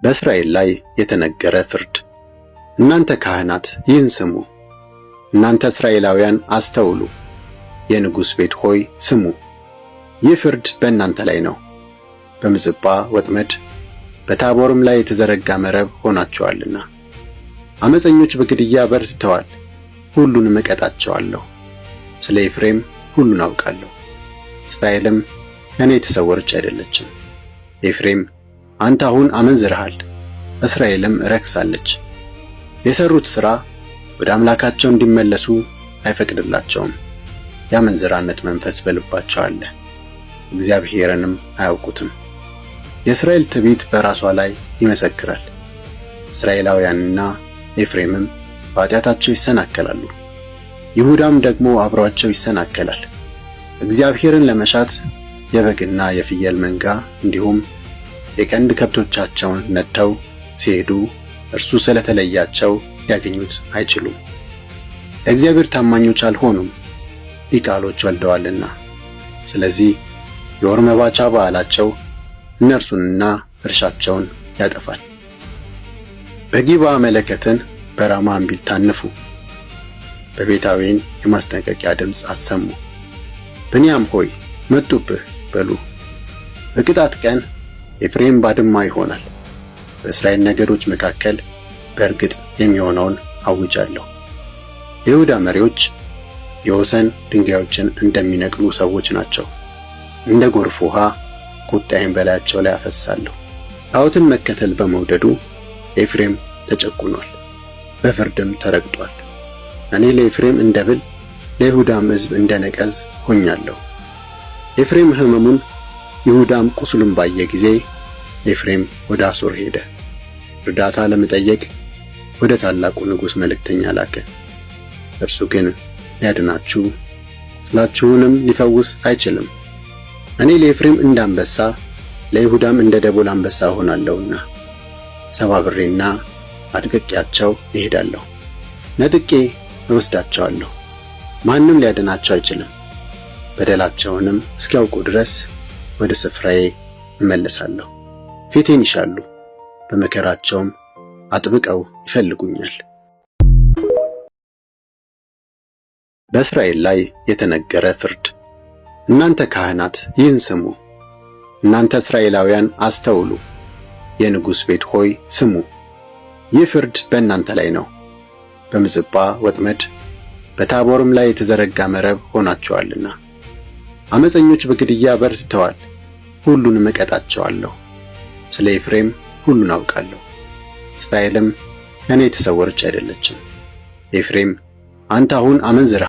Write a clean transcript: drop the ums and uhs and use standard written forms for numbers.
በእስራኤል ላይ የተነገረ ፍርድ። እናንተ ካህናት ይህን ስሙ፣ እናንተ እስራኤላውያን አስተውሉ፣ የንጉሥ ቤት ሆይ ስሙ። ይህ ፍርድ በእናንተ ላይ ነው። በምጽጳ ወጥመድ በታቦርም ላይ የተዘረጋ መረብ ሆናችኋልና። ዓመፀኞች በግድያ በርትተዋል፣ ሁሉንም እቀጣቸዋለሁ። ስለ ኤፍሬም ሁሉን አውቃለሁ፣ እስራኤልም ከእኔ የተሰወረች አይደለችም። ኤፍሬም አንተ አሁን አመንዝረሃል፣ እስራኤልም ረክሳለች። የሰሩት ሥራ ወደ አምላካቸው እንዲመለሱ አይፈቅድላቸውም። የአመንዝራነት መንፈስ በልባቸው አለ፣ እግዚአብሔርንም አያውቁትም። የእስራኤል ትዕቢት በራሷ ላይ ይመሰክራል። እስራኤላውያንና ኤፍሬምም በኃጢአታቸው ይሰናከላሉ፣ ይሁዳም ደግሞ አብሯቸው ይሰናከላል። እግዚአብሔርን ለመሻት የበግና የፍየል መንጋ እንዲሁም የቀንድ ከብቶቻቸውን ነድተው ሲሄዱ እርሱ ስለተለያቸው ሊያገኙት አይችሉም። ለእግዚአብሔር ታማኞች አልሆኑም፣ ዲቃሎች ወልደዋልና። ስለዚህ የወር መባቻ በዓላቸው እነርሱንና እርሻቸውን ያጠፋል። በጊብዓ መለከትን በራማ እምቢልታ ንፉ፣ በቤታዌን የማስጠንቀቂያ ድምፅ አሰሙ። ብንያም ሆይ መጡብህ በሉ። በቅጣት ቀን ኤፍሬም ባድማ ይሆናል። በእስራኤል ነገዶች መካከል በእርግጥ የሚሆነውን አውጃለሁ። የይሁዳ መሪዎች የወሰን ድንጋዮችን እንደሚነቅሉ ሰዎች ናቸው። እንደ ጎርፍ ውሃ ቁጣዬን በላያቸው ላይ አፈሳለሁ። ጣዖትን መከተል በመውደዱ ኤፍሬም ተጨቁኗል፣ በፍርድም ተረግጧል። እኔ ለኤፍሬም እንደ ብል ለይሁዳም ሕዝብ እንደ ነቀዝ ሆኛለሁ። ኤፍሬም ሕመሙን ይሁዳም ቁስሉን ባየ ጊዜ ኤፍሬም ወደ አሦር ሄደ። እርዳታ ለመጠየቅ ወደ ታላቁ ንጉሥ መልእክተኛ ላከ። እርሱ ግን ሊያድናችሁ ቁስላችሁንም ሊፈውስ አይችልም። እኔ ለኤፍሬም እንደ አንበሳ ለይሁዳም እንደ ደቦል አንበሳ ሆናለሁና ሰባብሬና አድቅቄያቸው እሄዳለሁ፣ ነጥቄ እወስዳቸዋለሁ። ማንም ሊያድናቸው አይችልም። በደላቸውንም እስኪያውቁ ድረስ ወደ ስፍራዬ እመለሳለሁ። ፊቴን ይሻሉ፣ በመከራቸውም አጥብቀው ይፈልጉኛል። በእስራኤል ላይ የተነገረ ፍርድ። እናንተ ካህናት ይህን ስሙ፣ እናንተ እስራኤላውያን አስተውሉ፣ የንጉሥ ቤት ሆይ ስሙ። ይህ ፍርድ በእናንተ ላይ ነው። በምጽጳ ወጥመድ በታቦርም ላይ የተዘረጋ መረብ ሆናችኋልና። ዓመፀኞች በግድያ በርትተዋል፣ ሁሉንም እቀጣቸዋለሁ። ስለ ኤፍሬም ሁሉን አውቃለሁ፣ እስራኤልም ከእኔ የተሰወረች አይደለችም። ኤፍሬም አንተ አሁን አመንዝረሃል፣